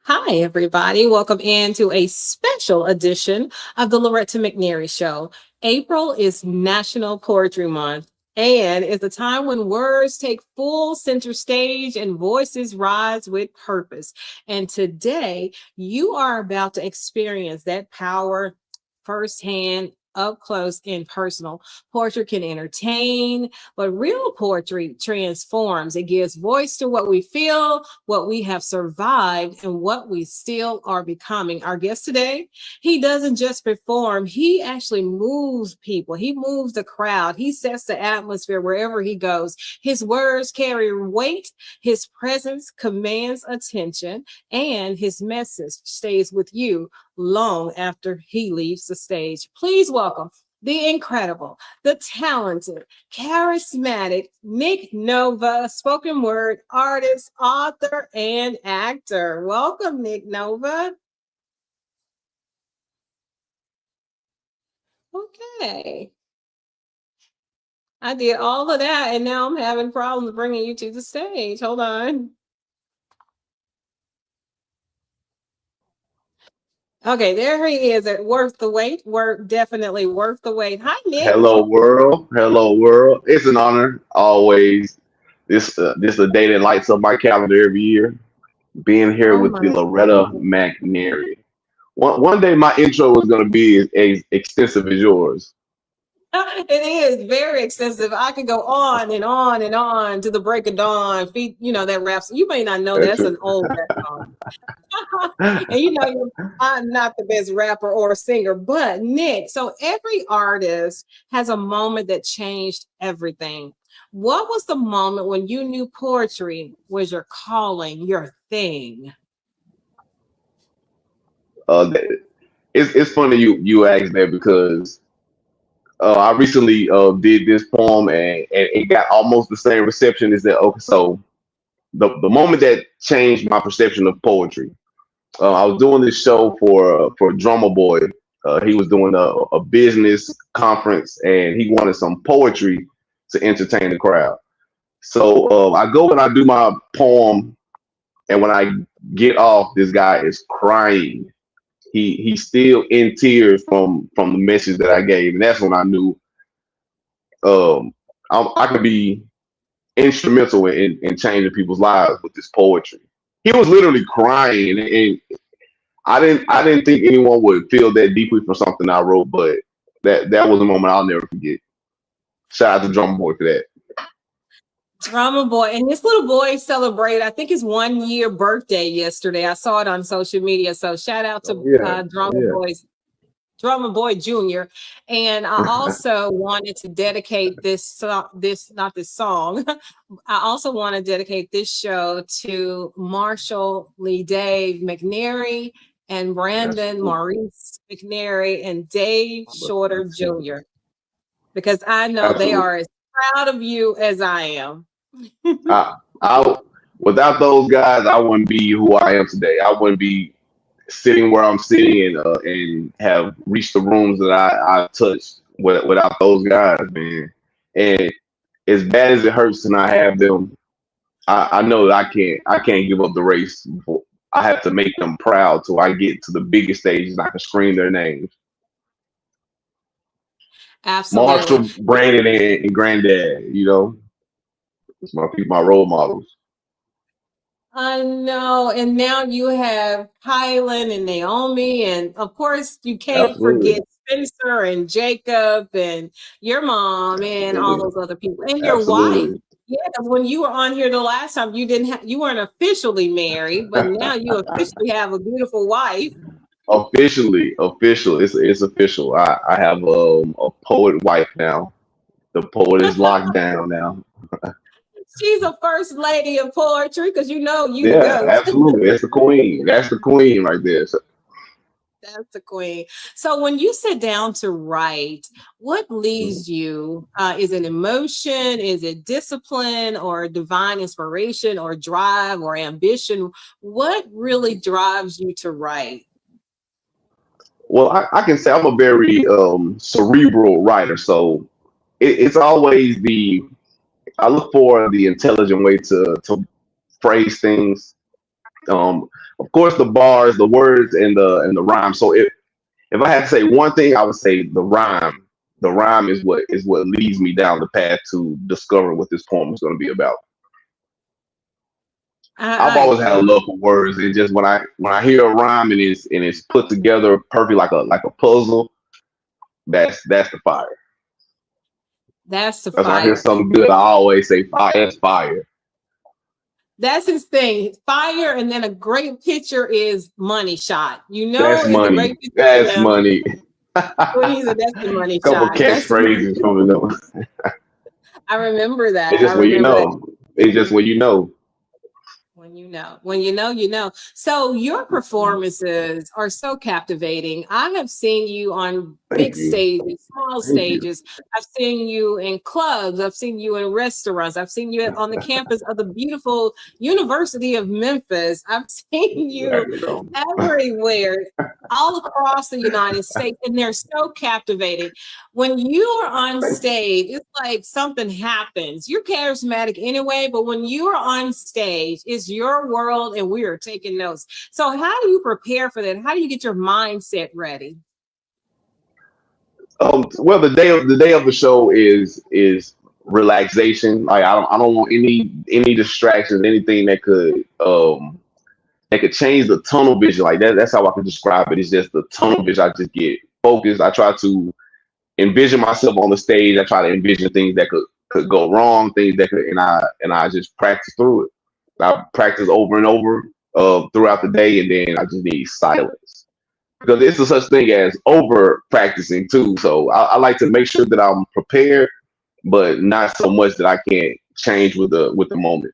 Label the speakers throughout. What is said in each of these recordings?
Speaker 1: Hi, everybody. Welcome into a special edition of the Loretta McNary Show. April is National Poetry Month and is the time when words take full center stage and voices rise with purpose. And today, you are about to experience that power firsthand. Up close and personal. Poetry can entertain, but real poetry transforms. It gives voice to what we feel, what we have survived, and what we still are becoming. Our guest today, he doesn't just perform, he actually moves people. He moves the crowd. He sets the atmosphere wherever he goes. His words carry weight, his presence commands attention, and his message stays with you long after he leaves the stage. Please welcome the incredible, the talented, charismatic Nick Nova, spoken word artist, author, and actor. Welcome, Nick Nova. Okay. I did all of that, and now I'm having problems bringing you to the stage. Hold on. Okay, there he is at Worth the Wait. Worth, definitely worth the wait. Hi, Nick.
Speaker 2: Hello, world. Hello, world. It's an honor always. This is a day that lights up my calendar every year. Being here
Speaker 1: Oh
Speaker 2: with the
Speaker 1: my
Speaker 2: Loretta McNary. One day my intro was going to be as extensive as yours.
Speaker 1: It is very extensive. I could go on and on and on to the break of dawn. Feet, that rap. You may not know
Speaker 2: That's
Speaker 1: that's
Speaker 2: true.
Speaker 1: an old rap song. And I'm not the best rapper or singer, but Nick. So every artist has a moment that changed everything. What was the moment when you knew poetry was your calling, your thing?
Speaker 2: It's funny you asked that because I recently did this poem and it got almost the same reception as that. Okay, so the moment that changed my perception of poetry. I was doing this show for Drummer Boy. He was doing a business conference and he wanted some poetry to entertain the crowd. So I go and I do my poem, and when I get off, this guy is crying. He's still in tears from the message that I gave, and that's when I knew I could be instrumental in changing people's lives with this poetry. He was literally crying, and I didn't think anyone would feel that deeply for something I wrote, but that was a moment I'll never forget. Shout out to Drummer Boy for that.
Speaker 1: Drama boy, and this little boy celebrated, I think, his 1 year birthday yesterday. I saw it on social media. So shout out
Speaker 2: Oh
Speaker 1: to
Speaker 2: yeah, yeah.
Speaker 1: Drummer Boy Jr. And I also wanted to dedicate not this song. I also want to dedicate this show to Marshall Lee Dave McNary and Brandon
Speaker 2: Absolutely.
Speaker 1: Maurice McNary and Dave Shorter Jr. because I know they
Speaker 2: Absolutely.
Speaker 1: are as proud of you as I am.
Speaker 2: I without those guys, I wouldn't be who I am today. I wouldn't be sitting where I'm sitting and have reached the rooms that I touched without those guys, man. And as bad as it hurts to not have them, I know that I can't give up the race. Before. I have to make them proud till I get to the biggest stages and I can scream their names.
Speaker 1: Absolutely.
Speaker 2: Marshall, Brandon, and Granddad, it's my people, my role models.
Speaker 1: I know. And now you have Kylan and Naomi. And of course, you can't
Speaker 2: Absolutely.
Speaker 1: forget Spencer and Jacob and your mom and all
Speaker 2: Absolutely.
Speaker 1: those other people and your wife.
Speaker 2: Absolutely.
Speaker 1: Yeah, because when you were on here the last time, you weren't officially married, but now you officially have a beautiful wife.
Speaker 2: Officially, official. It's official. I have a poet wife now. The poet is locked down now.
Speaker 1: She's a first lady of poetry because you the
Speaker 2: Yeah,
Speaker 1: goat.
Speaker 2: absolutely. That's the queen. That's the queen right there. So,
Speaker 1: That's the queen. So when you sit down to write, what
Speaker 2: mhm.
Speaker 1: leads you? Is it emotion? Is it discipline or divine inspiration or drive or ambition? What really drives you to write?
Speaker 2: Well, I can say I'm a very cerebral writer, so it's always I look for the intelligent way to phrase things. Of course, the bars, the words, and the rhyme. So if I had to say one thing, I would say the rhyme. The rhyme is what leads me down the path to discover what this poem is going to be about. I've
Speaker 1: I
Speaker 2: always had a
Speaker 1: agree.
Speaker 2: love for words, and just when I hear a rhyme and it's put together perfect like a puzzle, that's the fire.
Speaker 1: That's the
Speaker 2: As I hear
Speaker 1: fire.
Speaker 2: something good, I always say fire. That's fire.
Speaker 1: That's his thing. Fire, and then a great picture is money shot. You know,
Speaker 2: That's
Speaker 1: it's a
Speaker 2: money.
Speaker 1: great picture for
Speaker 2: That's
Speaker 1: them
Speaker 2: money.
Speaker 1: when he's a that's the money
Speaker 2: Couple
Speaker 1: shot. That's the money.
Speaker 2: catchphrases from them.
Speaker 1: I remember
Speaker 2: It's
Speaker 1: that. I
Speaker 2: just when you
Speaker 1: remember that.
Speaker 2: know. It's just when you know.
Speaker 1: When you know, you know. So your performances are so captivating. I have seen you on big
Speaker 2: Thank you.
Speaker 1: stages, small
Speaker 2: Thank you.
Speaker 1: stages. I've seen you in clubs. I've seen you in restaurants. I've seen you on the campus of the beautiful University of Memphis. I've seen
Speaker 2: There
Speaker 1: you
Speaker 2: you go.
Speaker 1: everywhere, all across the United States, and they're so captivating. When you are on
Speaker 2: Thank you.
Speaker 1: stage, it's like something happens. You're charismatic anyway, but when you are on stage, it's your world and we are taking notes. So, how do you prepare for that? How do you get your mindset ready?
Speaker 2: Well, the day of the show is relaxation. Like I don't want any distractions, anything that could change the tunnel vision. Like that's how I can describe it. It's just the tunnel vision. I just get focused. I try to envision myself on the stage. I try to envision things that could go wrong, things that could, and I just practice through it. I practice over and over throughout the day, and then I just need silence because it's a such thing as over practicing too. So I like to make sure that I'm prepared, but not so much that I can't change with the moment.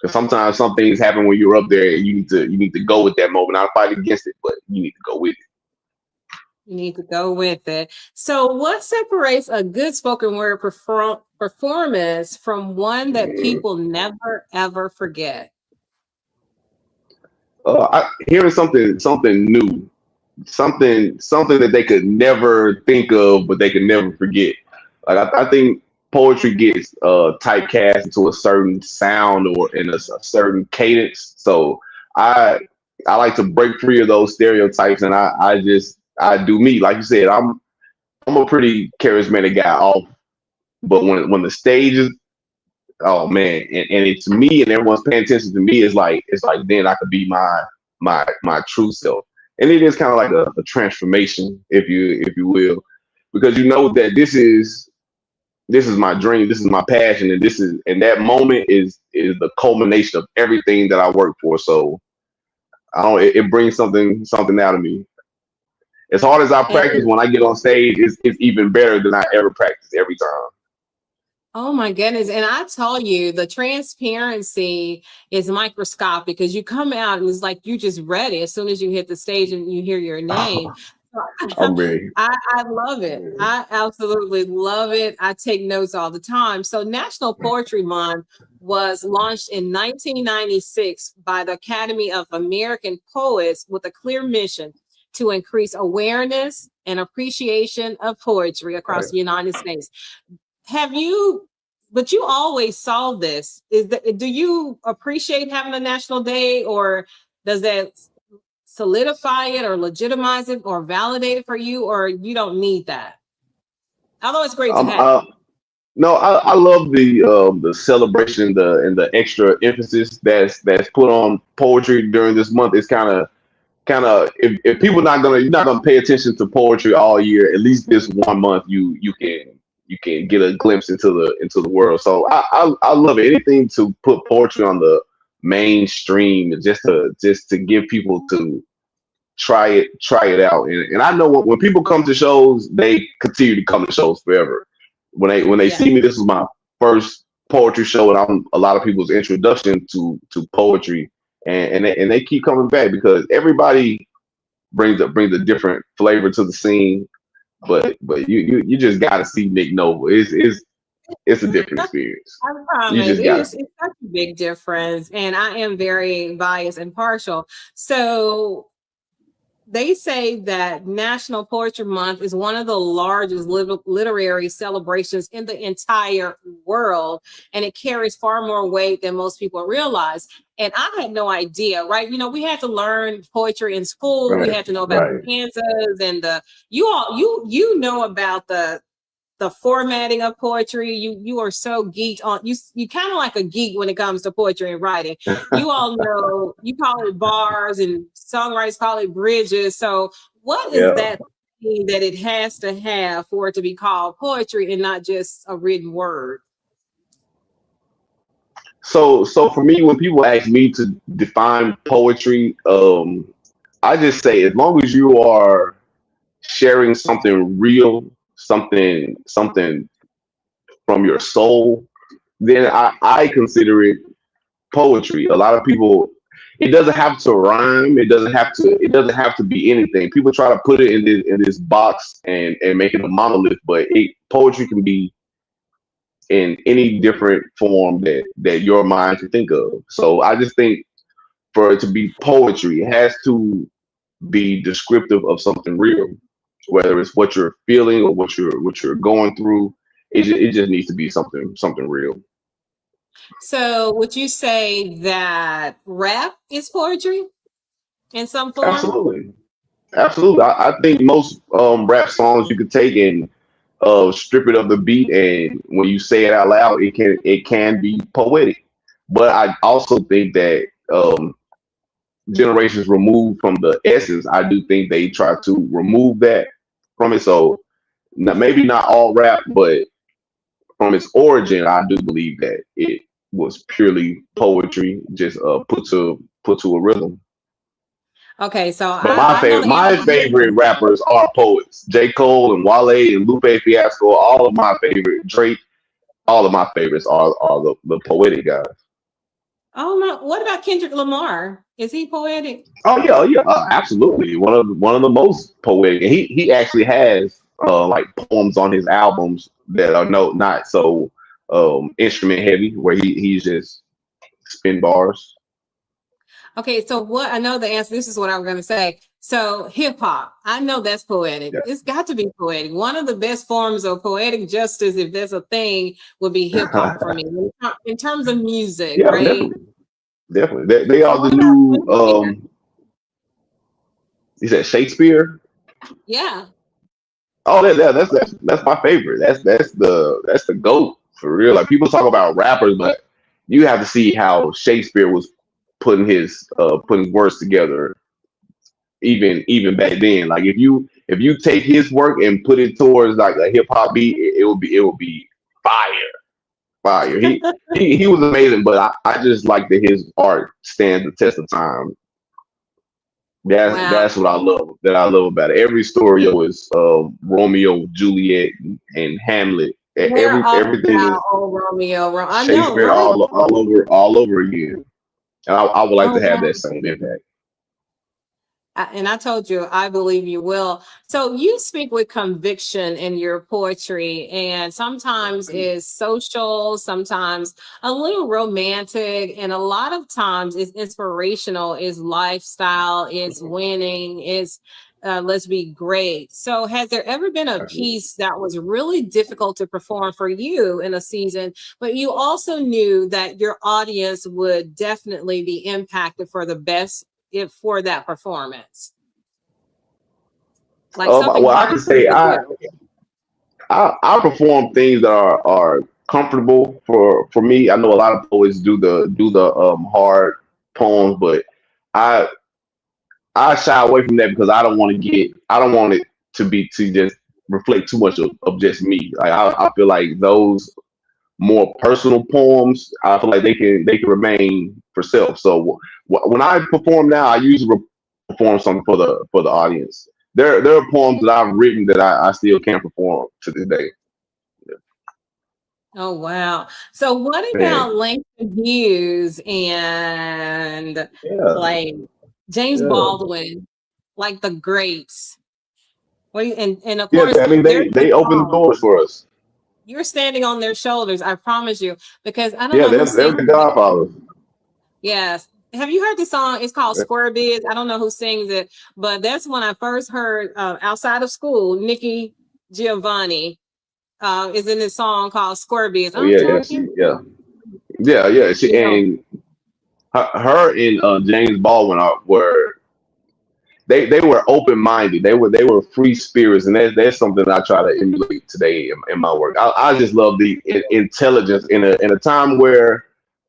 Speaker 2: Because sometimes some things happen when you're up there, and you need to go with that moment, not fight against it, but you need to go with
Speaker 1: You need to go with it. So, what separates a good spoken word performance from one that
Speaker 2: it.
Speaker 1: people never ever forget?
Speaker 2: Hearing something new, something that they could never think of, but they could never forget. Like I think poetry gets typecast into a certain sound or in a certain cadence. So I I like to break free of those stereotypes, and I do me. Like you said, I'm a pretty charismatic guy off, but when the stage is, oh man, and it's me and everyone's paying attention to me, it's like then I could be my true self. And it is kind of like a transformation, if you will, because you know that this is my dream, this is my passion, and that moment is the culmination of everything that I work for. So I don't it brings something out of me. As hard as I practice,
Speaker 1: And
Speaker 2: when I get on stage, it's even better than I ever practice every time.
Speaker 1: oh my goodness. And I tell you, the transparency is microscopic because you come out and it's like you just read it as soon as you hit the stage and you hear your name. So
Speaker 2: I'm ready.
Speaker 1: I love it. I absolutely love it. I take notes all the time. So, National Poetry Month was launched in 1996 by the Academy of American Poets with a clear mission to increase awareness and appreciation of poetry across
Speaker 2: Right.
Speaker 1: the United States. Have you, but you always saw this. Is that, do you appreciate having a national day, or does that solidify it or legitimize it or validate it for you, or you don't need that? Although it's great to
Speaker 2: Um,
Speaker 1: have.
Speaker 2: uh, No, I love the celebration, the extra emphasis that's put on poetry during this month. It's kind of if people you're not gonna pay attention to poetry all year, at least this one month you can get a glimpse into the world. So I love it. Anything to put poetry on the mainstream, just to give people to try it out. And I know when people come to shows, they continue to come to shows forever. When they
Speaker 1: Yeah.
Speaker 2: see me, this is my first poetry show, and I'm a lot of people's introduction to poetry, and they keep coming back because everybody brings a different flavor to the scene. But you just got to see Nick Noble. It's a different experience.
Speaker 1: I
Speaker 2: You
Speaker 1: promise.
Speaker 2: just got to see.
Speaker 1: It's such a big difference. And I am very biased and partial. So they say that National Poetry Month is one of the largest literary celebrations in the entire world, and it carries far more weight than most people realize. And I had no idea, right? You know, we had to learn poetry in school. We
Speaker 2: Right,
Speaker 1: had to know about
Speaker 2: right.
Speaker 1: the stanzas and the you know about the formatting of poetry. You are so geeked on you kind of like a geek when it comes to poetry and writing. You all know you call it bars and songwriters call it bridges. So what is
Speaker 2: Yeah.
Speaker 1: that thing that it has to have for it to be called poetry and not just a written word?
Speaker 2: So for me, when people ask me to define poetry, I just say as long as you are sharing something real, something from your soul, then I consider it poetry. A lot of people, it doesn't have to rhyme. It doesn't have to be anything. People try to put it in this box and make it a monolith, but poetry can be in any different form that your mind can think of. So I just think for it to be poetry, it has to be descriptive of something real, whether it's what you're feeling or what you're going through. It just needs to be something real.
Speaker 1: So would you say that rap is poetry in some form?
Speaker 2: Absolutely, absolutely. I think most rap songs you could take and strip it of the beat, and when you say it out loud, it can be poetic. But I also think that generations removed from the essence, I do think they try to remove that from it. So maybe not all rap, but from its origin, I do believe that it was purely poetry, just put to a rhythm.
Speaker 1: Okay, so
Speaker 2: But my
Speaker 1: I know
Speaker 2: favorite
Speaker 1: the
Speaker 2: my
Speaker 1: answer.
Speaker 2: favorite rappers are poets. J. Cole and Wale and Lupe Fiasco, all of my favorite Drake, all of my favorites are the poetic guys.
Speaker 1: Oh no, what about Kendrick Lamar? Is he poetic?
Speaker 2: Oh yeah, yeah, absolutely. One of the most poetic. And he actually has like poems on his albums that are not so instrument heavy, where he's just spin bars.
Speaker 1: Okay, so what I know the answer, this is what I'm going to say. So, hip hop, I know that's poetic. It's got to be poetic. One of the best forms of poetic justice, if there's a thing, would be hip hop for
Speaker 2: Yeah,
Speaker 1: me in terms of music,
Speaker 2: yeah,
Speaker 1: right?
Speaker 2: definitely, definitely. They
Speaker 1: So,
Speaker 2: are the
Speaker 1: what about
Speaker 2: new.
Speaker 1: Shakespeare?
Speaker 2: He said Shakespeare.
Speaker 1: Yeah.
Speaker 2: Oh, that's my favorite. That's the goat for real. Like people talk about rappers, but you have to see how Shakespeare was putting words together even back then. Like if you take his work and put it towards like a hip hop beat, it will be fire, fire. He was amazing, but I just like that his art stands the test of time.
Speaker 1: Wow.
Speaker 2: That's what I love. That I love about it. Every story is Romeo, Juliet, and Hamlet.
Speaker 1: They're all
Speaker 2: Everything
Speaker 1: about
Speaker 2: is
Speaker 1: old Romeo. I know,
Speaker 2: Shakespeare
Speaker 1: right?
Speaker 2: all over again. And I would like
Speaker 1: Oh,
Speaker 2: to have
Speaker 1: wow.
Speaker 2: that same impact.
Speaker 1: And I told you, I believe you will. So you speak with conviction in your poetry, and sometimes is social, sometimes a little romantic, and a lot of times it's inspirational, is lifestyle, is winning, is let's be great. So has there ever been a
Speaker 2: Absolutely.
Speaker 1: piece that was really difficult to perform for you in a season, but you also knew that your audience would definitely be impacted for the best if for that performance, like something
Speaker 2: Well, I
Speaker 1: hard
Speaker 2: can
Speaker 1: for you
Speaker 2: say
Speaker 1: to
Speaker 2: I
Speaker 1: do?
Speaker 2: I perform things that are comfortable for me. I know a lot of poets do the hard poems, but I I shy away from that because I don't want it to just reflect too much of just me. Like I feel like those more personal poems, I feel like they can remain for self. So when I perform now, I usually perform something for the audience. There are poems that I've written that I still can't perform to this day.
Speaker 1: Oh wow. So what
Speaker 2: Man,
Speaker 1: about Langston Hughes and
Speaker 2: yeah,
Speaker 1: like James
Speaker 2: yeah,
Speaker 1: Baldwin, like the greats? And of
Speaker 2: yeah.
Speaker 1: course
Speaker 2: I mean,
Speaker 1: they're
Speaker 2: they
Speaker 1: too
Speaker 2: open
Speaker 1: tall.
Speaker 2: doors for us.
Speaker 1: You're standing on their shoulders, I promise you, because I don't
Speaker 2: Yeah,
Speaker 1: know who
Speaker 2: they're
Speaker 1: sings.
Speaker 2: the Godfathers.
Speaker 1: Yes. have you heard the song? It's called Square Biz. I don't know who sings it, but that's when I first heard outside of school, Nikki Giovanni is in this song called Square Biz.
Speaker 2: Oh
Speaker 1: I'm
Speaker 2: yeah, yes,
Speaker 1: talking,
Speaker 2: yeah. She
Speaker 1: you know,
Speaker 2: and her and James Baldwin were they were open minded. They were free spirits, and that's something I try to emulate today in my work. I just love the intelligence in a time where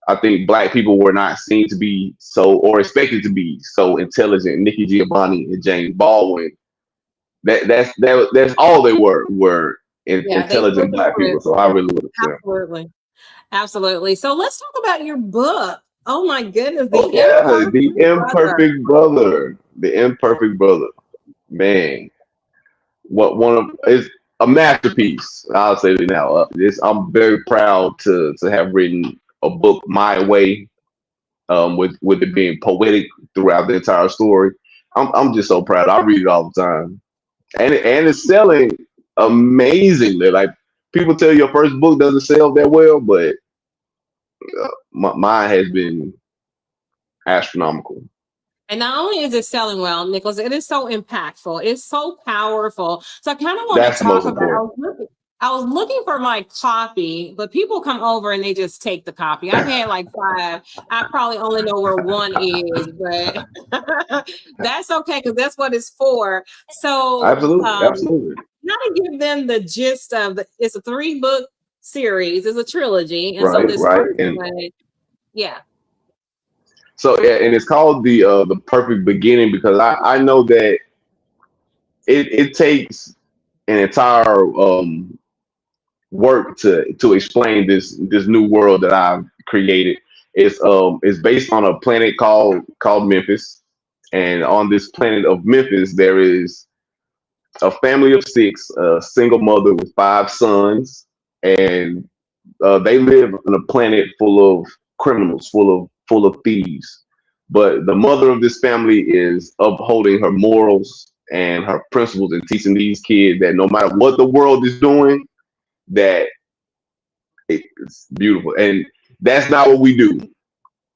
Speaker 2: I think black people were not seen to be so or expected to be so intelligent. Nikki Giovanni and James Baldwin. That's all they were
Speaker 1: yeah, they
Speaker 2: intelligent
Speaker 1: pushed
Speaker 2: black
Speaker 1: through
Speaker 2: people.
Speaker 1: it.
Speaker 2: So I really love them.
Speaker 1: Absolutely. Absolutely. So let's talk about your book. Oh my goodness,
Speaker 2: Oh
Speaker 1: The
Speaker 2: yeah, the
Speaker 1: Imperfect Brother.
Speaker 2: imperfect brother. The imperfect brother. Man, what one of is a masterpiece. I'll say it now. I'm very proud to have written a book my way. With it being poetic throughout the entire story. I'm just so proud. I read it all the time, and it's selling amazingly. Like people tell you your first book doesn't sell that well, but mine has been astronomical.
Speaker 1: And not only is it selling well, Nicholas, it is so impactful. It's so powerful. So I kind of want to
Speaker 2: That's the
Speaker 1: talk
Speaker 2: most
Speaker 1: about.
Speaker 2: important.
Speaker 1: I was looking for my copy, but people come over and they just take the copy. I've had like five. I probably only know where one is, but that's okay because that's what it's for. So,
Speaker 2: Absolutely, absolutely.
Speaker 1: now to give them the gist of it's a 3-book series, it's a trilogy, and so
Speaker 2: Right,
Speaker 1: this
Speaker 2: right.
Speaker 1: first
Speaker 2: And
Speaker 1: one, yeah,
Speaker 2: so yeah, and it's called the perfect beginning because I know that it takes an entire work to explain this new world that I've created. It's based on a planet called Memphis, and on this planet of Memphis there is a family of six, a single mother with five sons, and they live on a planet full of criminals, full of thieves. But the mother of this family is upholding her morals and her principles and teaching these kids that no matter what the world is doing, that it's beautiful. And that's not what we do.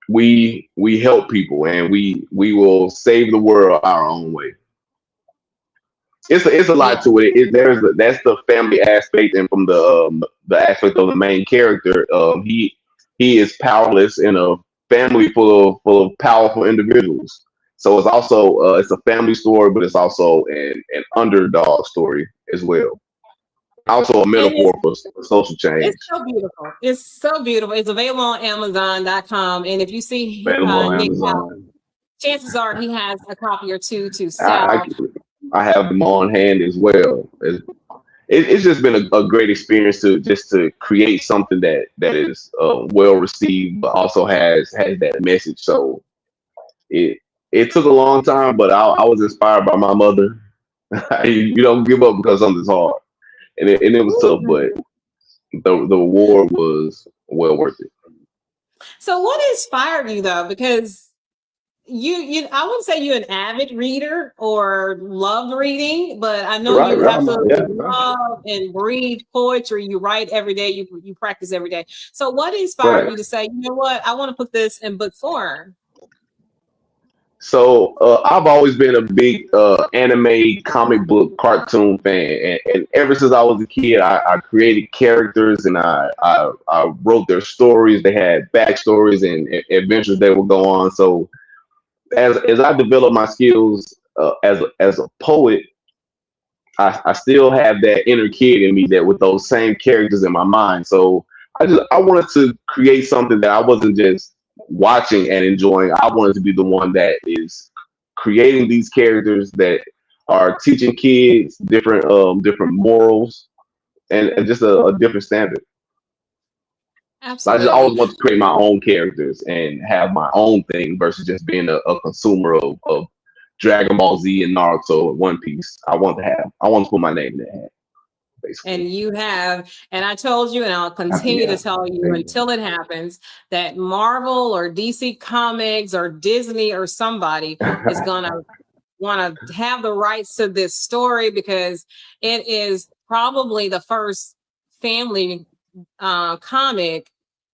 Speaker 2: We help people and we will save the world our own way. It's a
Speaker 1: yeah.
Speaker 2: lot to it. That's the family aspect, and from the aspect of the main character, he is powerless in a family full of powerful individuals. So it's a family story, but it's also an underdog story as well. Also a
Speaker 1: And
Speaker 2: metaphor for social change.
Speaker 1: it's so beautiful. It's so beautiful. It's available on Amazon.com. And if you see
Speaker 2: Available on
Speaker 1: Nick out,
Speaker 2: Amazon.
Speaker 1: chances are he has a copy or two to
Speaker 2: I,
Speaker 1: sell.
Speaker 2: I have them on hand as well. It's just been a great experience to create something that is well received, but also has that message. So it it took a long time, but I was inspired by my mother. You don't give up because something's hard, and it was tough, but the reward was well worth it.
Speaker 1: So what inspired you though? Because you I wouldn't say you're an avid reader or love reading, but I know
Speaker 2: Right,
Speaker 1: you
Speaker 2: right,
Speaker 1: absolutely
Speaker 2: yeah, right,
Speaker 1: love and read poetry. You write every day, you practice every day. So what inspired
Speaker 2: right.
Speaker 1: you to say, you know what, I want to put this in book form?
Speaker 2: So I've always been a big anime, comic book, cartoon fan, and ever since I was a kid, I created characters and I wrote their stories. They had backstories and adventures they would go on. So as I developed my skills as a poet, I still have that inner kid in me that with those same characters in my mind. So I wanted to create something that I wasn't just watching and enjoying. I wanted to be the one that is creating these characters that are teaching kids different morals and just a different standard. So I just
Speaker 1: Absolutely.
Speaker 2: always want to create my own characters and have my own thing versus just being a consumer of Dragon Ball Z and Naruto and One Piece. I want to put my name in that hat, basically.
Speaker 1: And you have, and I told you, and I'll continue to
Speaker 2: Yeah.
Speaker 1: tell you
Speaker 2: Thank you.
Speaker 1: until it happens, that Marvel or DC Comics or Disney or somebody is going to want to have the rights to this story because it is probably the first family comic.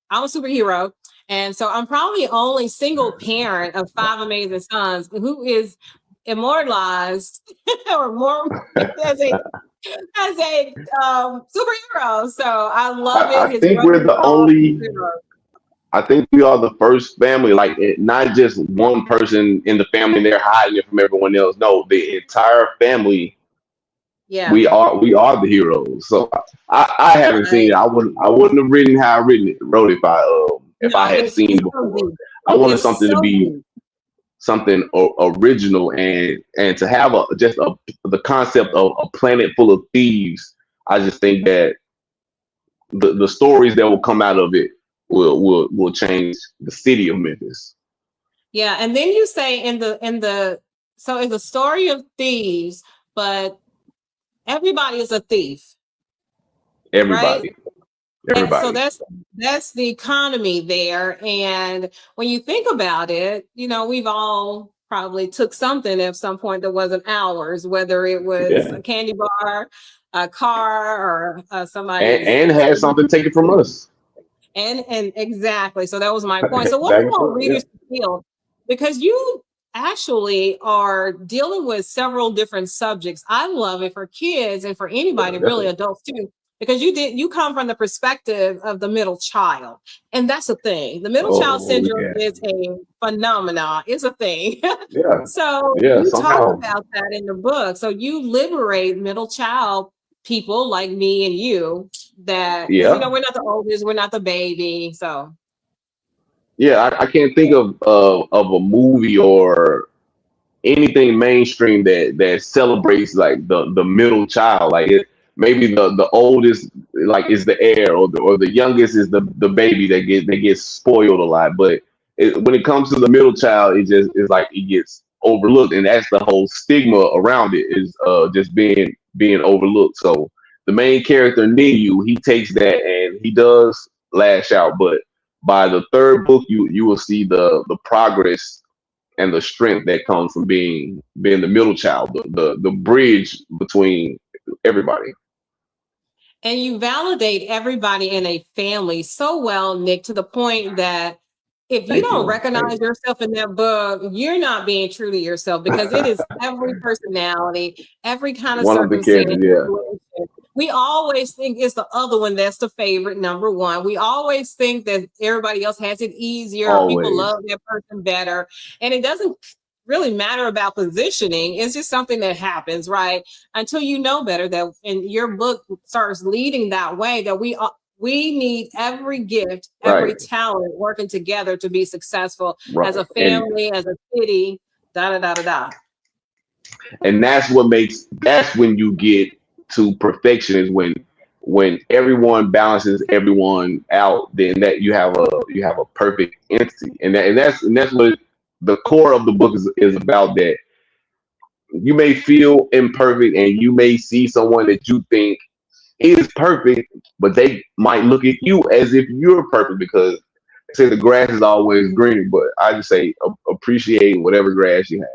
Speaker 1: I'm a superhero, And so I'm probably only single parent of 5 amazing sons who is immortalized or more as a superhero. So I love it.
Speaker 2: I
Speaker 1: His
Speaker 2: think we're
Speaker 1: brother's
Speaker 2: the
Speaker 1: called
Speaker 2: only.
Speaker 1: superhero.
Speaker 2: I think we are the first family, like not just one person in the family and they're hiding it from everyone else. No, the entire family.
Speaker 1: Yeah.
Speaker 2: We are the heroes. So I haven't seen
Speaker 1: Right.
Speaker 2: it. I wouldn't have written how I wrote if I
Speaker 1: No,
Speaker 2: had
Speaker 1: it's
Speaker 2: seen
Speaker 1: so
Speaker 2: before.
Speaker 1: deep.
Speaker 2: I wanted
Speaker 1: It's
Speaker 2: something to
Speaker 1: so
Speaker 2: be
Speaker 1: deep.
Speaker 2: something original and to have the concept of a planet full of thieves. I just think that the stories that will come out of it will change the city of Memphis.
Speaker 1: Yeah. And then you say so it's a story of thieves, but everybody is a thief, right?
Speaker 2: Everybody,
Speaker 1: And so
Speaker 2: everybody.
Speaker 1: that's the economy there. And when you think about it, we've all probably took something at some point that wasn't ours, whether it was
Speaker 2: Yeah,
Speaker 1: a candy bar, a car, or somebody's.
Speaker 2: and had something taken from us.
Speaker 1: And exactly. So that was my point. So what
Speaker 2: Back
Speaker 1: we
Speaker 2: and
Speaker 1: want
Speaker 2: forth. Yeah,
Speaker 1: readers to feel, because you actually are dealing with several different subjects. I love it for kids and for
Speaker 2: yeah,
Speaker 1: anybody, really
Speaker 2: definitely.
Speaker 1: adults too, because you come from the perspective of the middle child. And that's a thing. The middle child
Speaker 2: Oh
Speaker 1: syndrome
Speaker 2: yeah,
Speaker 1: is a phenomenon, it's a thing.
Speaker 2: yeah,
Speaker 1: So
Speaker 2: yeah.
Speaker 1: you talk
Speaker 2: Somehow,
Speaker 1: about that in the book. So you liberate middle child people like me and you, that because
Speaker 2: yeah.
Speaker 1: we're not the oldest, we're not the baby. So
Speaker 2: Yeah, I can't think of a movie or anything mainstream that celebrates like the middle child. Like maybe the oldest like is the heir, or the youngest is the baby that gets spoiled a lot. But when it comes to the middle child, it just is like it gets overlooked, and that's the whole stigma around it, is just being overlooked. So the main character Niyu, he takes that and he does lash out, but by the third book, you will see the progress and the strength that comes from being the middle child, the bridge between everybody.
Speaker 1: and you validate everybody in a family so well, Nick, to the point that if you
Speaker 2: Thank
Speaker 1: don't
Speaker 2: you. Thank
Speaker 1: recognize yourself in that book, you're not being true to yourself, because it is
Speaker 2: you.
Speaker 1: every personality, every kind of
Speaker 2: One of the
Speaker 1: circumstance,
Speaker 2: characters, yeah,
Speaker 1: situation. We always think it's the other one that's the favorite, number one. We always think that everybody else has it easier, or people
Speaker 2: always
Speaker 1: love that person better. And it doesn't really matter about positioning. It's just something that happens, right? Until you know better, that and your book starts leading that way, that we need every gift,
Speaker 2: right,
Speaker 1: every talent working together to be successful as
Speaker 2: right,
Speaker 1: a family, as a city, da da da da da.
Speaker 2: and that's when you get to perfection, is when everyone balances everyone out, then that you have a perfect entity, and that's what the core of the book is about. That you may feel imperfect and you may see someone that you think is perfect, but they might look at you as if you're perfect, because they say the grass is always green. But I just say appreciate whatever grass you have.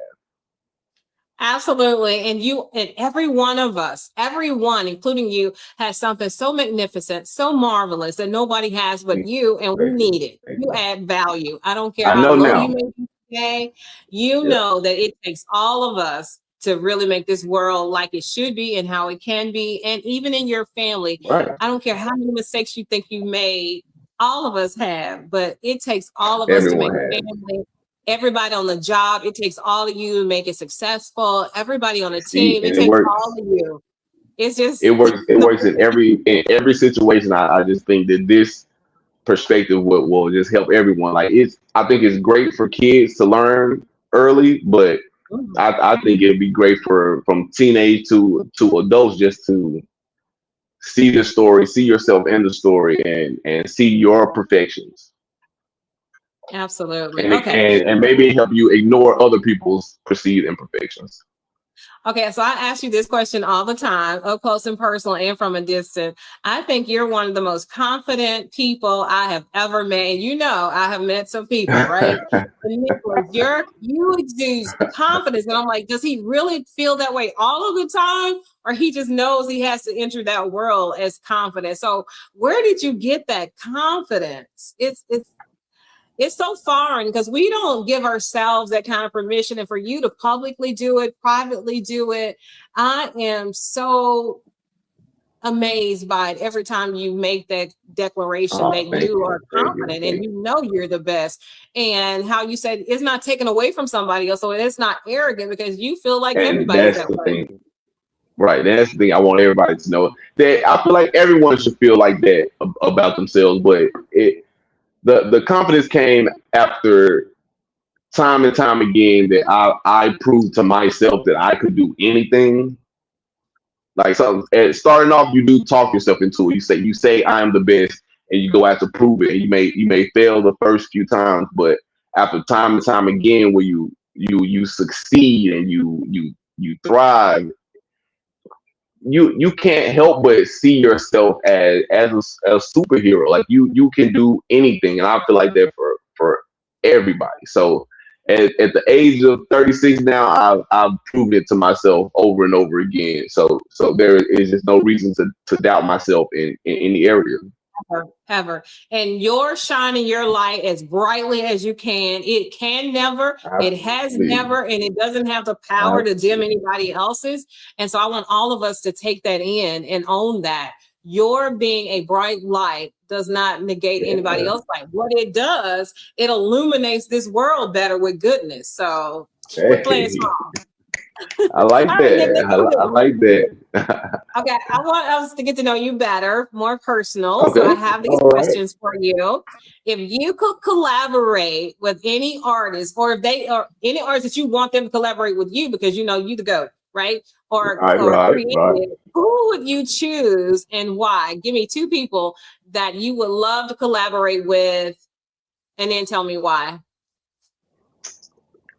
Speaker 1: Absolutely. And every one of us, everyone, including you, has something so magnificent, so marvelous that nobody has but
Speaker 2: Thank
Speaker 1: you, and we
Speaker 2: thank you.
Speaker 1: need it.
Speaker 2: Thank
Speaker 1: You
Speaker 2: you.
Speaker 1: add value. I don't care
Speaker 2: I
Speaker 1: how
Speaker 2: know
Speaker 1: low you
Speaker 2: now.
Speaker 1: may be today. You
Speaker 2: Yeah,
Speaker 1: know that it takes all of us to really make this world like it should be and how it can be. And even in your family,
Speaker 2: right.
Speaker 1: I don't care how many mistakes you think you made, all of us have, but it takes all of us to make
Speaker 2: Everyone
Speaker 1: a
Speaker 2: has.
Speaker 1: family. Everybody on the job, it takes all of you to make it successful. Everybody on the
Speaker 2: See,
Speaker 1: team, it
Speaker 2: and it
Speaker 1: takes all
Speaker 2: works.
Speaker 1: of you. It's just
Speaker 2: It works. It works in every situation. I just think that this perspective will just help everyone. Like I think it's great for kids to learn early, but I think it'd be great for from teenage to adults, just to see the story, see yourself in the story, and see your perfections,
Speaker 1: absolutely.
Speaker 2: and
Speaker 1: Okay.
Speaker 2: and maybe help you ignore other people's perceived imperfections.
Speaker 1: Okay, so I ask you this question all the time, up close and personal and from a distance. I think you're one of the most confident people I have ever met. And I have met some people, right? And Nicholas, you exude confidence. And I'm like, does he really feel that way all of the time? Or he just knows he has to enter that world as confident? So where did you get that confidence? It's it's so foreign because we don't give ourselves that kind of permission. And for you to publicly do it, privately do it, I am so amazed by it every time you make that declaration that
Speaker 2: Thank
Speaker 1: you
Speaker 2: you,
Speaker 1: are
Speaker 2: thank you,
Speaker 1: confident and
Speaker 2: thank
Speaker 1: you
Speaker 2: you.
Speaker 1: know you're the best. And how you said it's not taken away from somebody else. So it's not arrogant because you feel like
Speaker 2: And
Speaker 1: everybody's
Speaker 2: that's
Speaker 1: that
Speaker 2: the
Speaker 1: way.
Speaker 2: thing, right? That's the thing. I want everybody to know that I feel like everyone should feel like that about themselves. But the confidence came after time and time again that I proved to myself that I could do anything. Like something starting off, you do talk yourself into it. You say I am the best, and you go out to prove it. And you may fail the first few times, but after time and time again, where you succeed and you thrive, you can't help but see yourself as a superhero. Like you can do anything, and I feel like that for everybody. So at the age of 36 now, I've proved it to myself over and over again. So there is just no reason to doubt myself in any area.
Speaker 1: Ever. And you're shining your light as brightly as you can. It can never, it has
Speaker 2: Absolutely,
Speaker 1: never, and it doesn't have the power to dim
Speaker 2: absolutely.
Speaker 1: anybody else's. And so I want all of us to take that in and own that. Your being a bright light does not negate anybody
Speaker 2: Yeah.
Speaker 1: else's light. What it does, it illuminates this world better with goodness. So quit playing
Speaker 2: Hey,
Speaker 1: small.
Speaker 2: I like
Speaker 1: All right, Nick,
Speaker 2: that.
Speaker 1: let's do
Speaker 2: I
Speaker 1: this.
Speaker 2: like that.
Speaker 1: Okay, I want us to get to know you better, more personal. So I
Speaker 2: Okay.
Speaker 1: have these
Speaker 2: All right.
Speaker 1: questions for you. If you could collaborate with any artist, or if they are any artist that you want them to collaborate with you because you know you the GOAT, right?
Speaker 2: Right.
Speaker 1: Or
Speaker 2: Right.
Speaker 1: create
Speaker 2: Right.
Speaker 1: it, who would you choose and why? Give me two people that you would love to collaborate with, and then tell me why.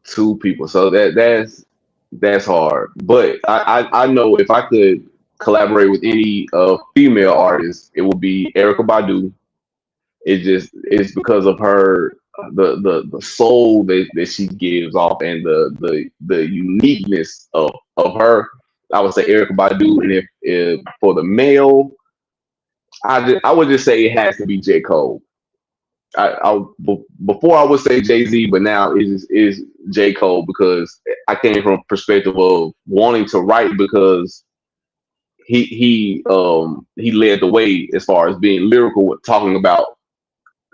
Speaker 2: Two people. So that's hard. But I know if I could collaborate with any female artist, it would be Erica Badu. It's because of her the soul that she gives off and the uniqueness of her. I would say Erica Badu, and if for the male, I would just say it has to be J Cole. Before I would say Jay Z, but now is J Cole because I came from a perspective of wanting to write because he led the way as far as being lyrical with talking about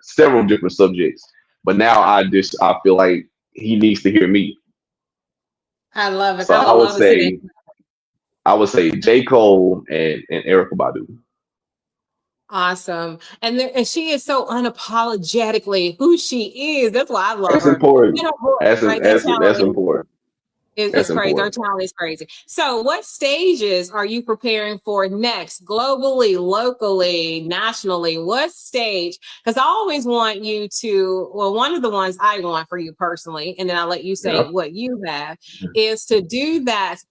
Speaker 2: several different subjects. But now I feel like he needs to hear me.
Speaker 1: I love it.
Speaker 2: So
Speaker 1: I love to see that.
Speaker 2: I would say J Cole and Erica Badu.
Speaker 1: Awesome. And she is so unapologetically who she is. That's why I love
Speaker 2: That's
Speaker 1: her.
Speaker 2: important.
Speaker 1: And her voice,
Speaker 2: That's
Speaker 1: right? That
Speaker 2: that's
Speaker 1: talent
Speaker 2: important.
Speaker 1: is
Speaker 2: That's
Speaker 1: crazy. Her
Speaker 2: important.
Speaker 1: talent is crazy. So what stages are you preparing for next? Globally, locally, nationally? What stage? Because I always want you to, well, one of the ones I want for you personally, and then I'll let you say
Speaker 2: Yeah.
Speaker 1: what you have, is to do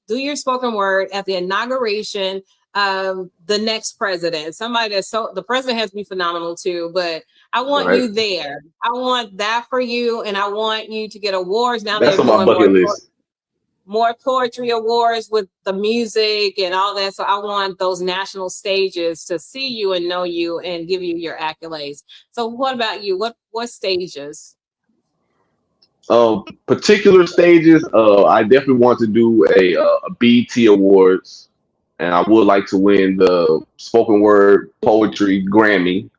Speaker 1: your spoken word at the inauguration of the next president. Somebody that's so, the president has to be phenomenal too, but I want
Speaker 2: Right.
Speaker 1: you there. I want that for you, and I want you to get awards. Now
Speaker 2: That's
Speaker 1: they're
Speaker 2: on my
Speaker 1: doing
Speaker 2: bucket list.
Speaker 1: more poetry awards with the music and all that. So I want those national stages to see you and know you and give you your accolades. So what about you? What stages?
Speaker 2: Particular stages, I definitely want to do a BT Awards, and I would like to win the spoken word poetry Grammy,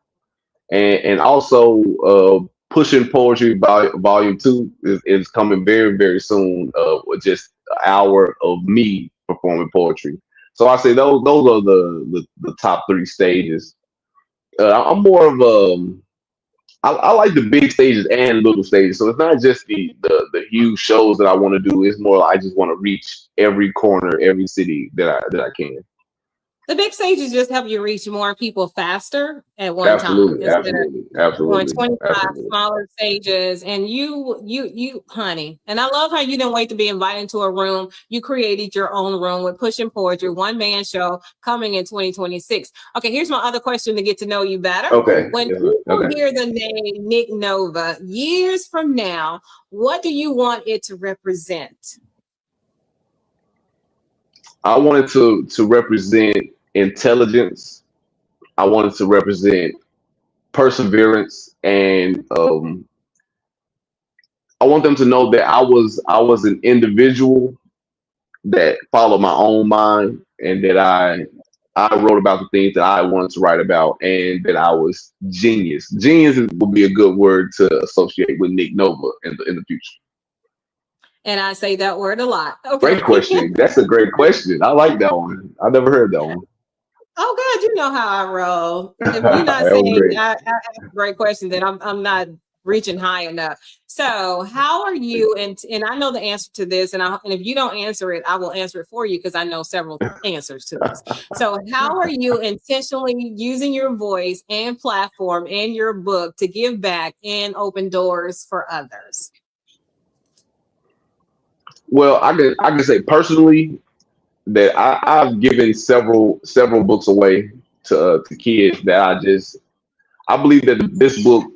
Speaker 2: and also Pushing Poetry Volume Two is coming very very soon. With just an hour of me performing poetry. So I say those are the top three stages. I'm more of I like the big stages and little stages. So it's not just the huge shows that I want to do. It's more like I just want to reach every corner, every city that I can.
Speaker 1: The big stages just help you reach more people faster at one time
Speaker 2: Absolutely,
Speaker 1: instead of
Speaker 2: absolutely,
Speaker 1: doing
Speaker 2: absolutely,
Speaker 1: 25
Speaker 2: absolutely.
Speaker 1: smaller stages. And you honey, and I love how you didn't wait to be invited into a room. You created your own room with Pushing Poetry, one man show coming in 2026. Okay, here's my other question to get to know you better.
Speaker 2: Okay,
Speaker 1: When
Speaker 2: yes, ma'am.
Speaker 1: people
Speaker 2: Okay.
Speaker 1: hear the name Nick Nova years from now, what do you want it to represent?
Speaker 2: I wanted to represent intelligence. I wanted to represent perseverance and I want them to know that I was an individual that followed my own mind, and that I wrote about the things that I wanted to write about, and that I was genius. Would be a good word to associate with Nick Nova in the future.
Speaker 1: And I say that word a lot.
Speaker 2: Great
Speaker 1: Okay.
Speaker 2: question. That's a great question. I like that one. I never heard that one.
Speaker 1: Oh, God, you know how I roll. If you're not
Speaker 2: That was
Speaker 1: saying
Speaker 2: great.
Speaker 1: I ask a great question, then I'm not reaching high enough. So, how are you? And I know the answer to this, and if you don't answer it, I will answer it for you because I know several answers to this. So, how are you intentionally using your voice and platform and your book to give back and open doors for others?
Speaker 2: Well, I can say personally that I've given several books away to kids that I believe that this book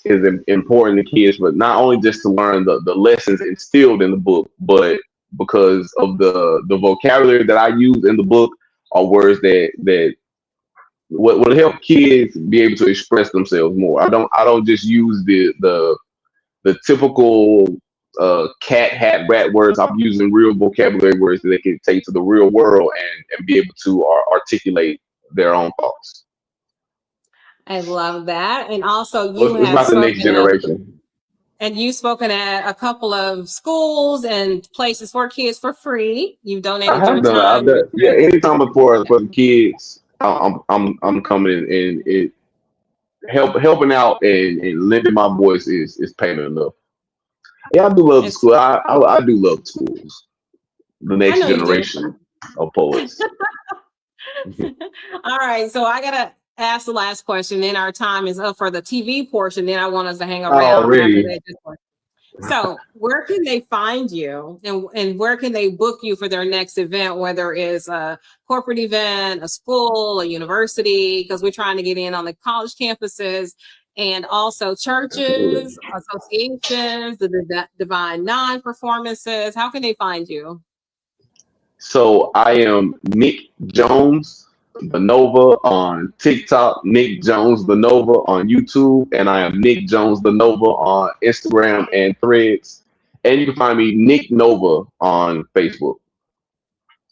Speaker 2: is important to kids, but not only just to learn the lessons instilled in the book, but because of the vocabulary that I use in the book are words that would help kids be able to express themselves more. I don't just use the typical cat hat rat words. I'm using real vocabulary words that they can take to the real world and be able to articulate their own thoughts.
Speaker 1: I love that. And also,
Speaker 2: So
Speaker 1: you
Speaker 2: it's
Speaker 1: have
Speaker 2: about the next
Speaker 1: spoken at
Speaker 2: generation.
Speaker 1: And you've spoken at a couple of schools and places for kids for free. You've
Speaker 2: I
Speaker 1: donated your
Speaker 2: have done. I've
Speaker 1: time.
Speaker 2: done. Yeah, anytime for the kids, I'm coming in, and it helping out and lending my voice is payment enough. Yeah, I do love the
Speaker 1: And
Speaker 2: school. I do love schools. The
Speaker 1: I
Speaker 2: next
Speaker 1: know you do.
Speaker 2: generation of poets.
Speaker 1: All right. So I got to ask the last question. Then our time is up for the TV portion. Then I want us to hang around after
Speaker 2: Already.
Speaker 1: that. So where can they find you, and where can they book you for their next event, whether it's a corporate event, a school, a university, because we're trying to get in on the college campuses, and also
Speaker 2: Absolutely.
Speaker 1: churches, associations, the Divine Nine performances. How can they find you?
Speaker 2: So I am Nick Jones, the Nova on TikTok, Nick Jones the Nova on YouTube, and I am Nick Jones the Nova on Instagram and Threads. And you can find me Nick Nova on Facebook.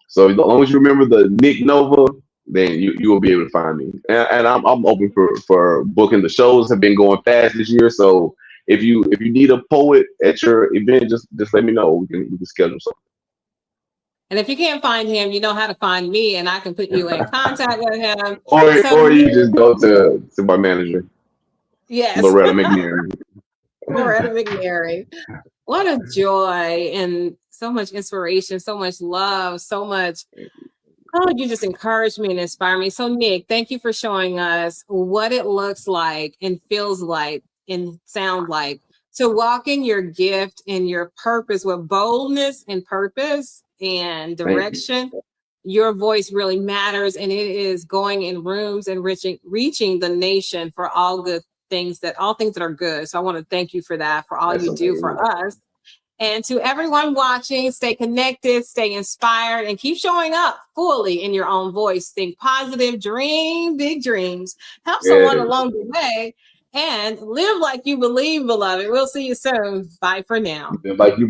Speaker 2: So as long as you remember the Nick Nova, then you will be able to find me. And I'm open for booking. The shows have been going fast this year, so if you need a poet at your event, just let me know. We can schedule something.
Speaker 1: And if you can't find him, you know how to find me, and I can put you in contact with him. So
Speaker 2: Or you just go to my manager,
Speaker 1: yes,
Speaker 2: Loretta McNair.
Speaker 1: Loretta McNary. What a joy and so much inspiration, so much love, so much. Oh, you just encourage me and inspire me. So, Nick, thank you for showing us what it looks like and feels like and sound like to walk in your gift and your purpose with boldness and purpose and
Speaker 2: Thank you.
Speaker 1: direction. Your voice really matters, and it is going in rooms and reaching the nation for all things that are good. So I want to thank you for that, for all
Speaker 2: That's
Speaker 1: you do
Speaker 2: amazing.
Speaker 1: for us. And to everyone watching, stay connected, stay inspired, and keep showing up fully in your own voice. Think positive, dream big dreams, help someone
Speaker 2: Yes.
Speaker 1: along the way, and live like you believe, beloved. We'll see you soon. Bye for now.
Speaker 2: Like you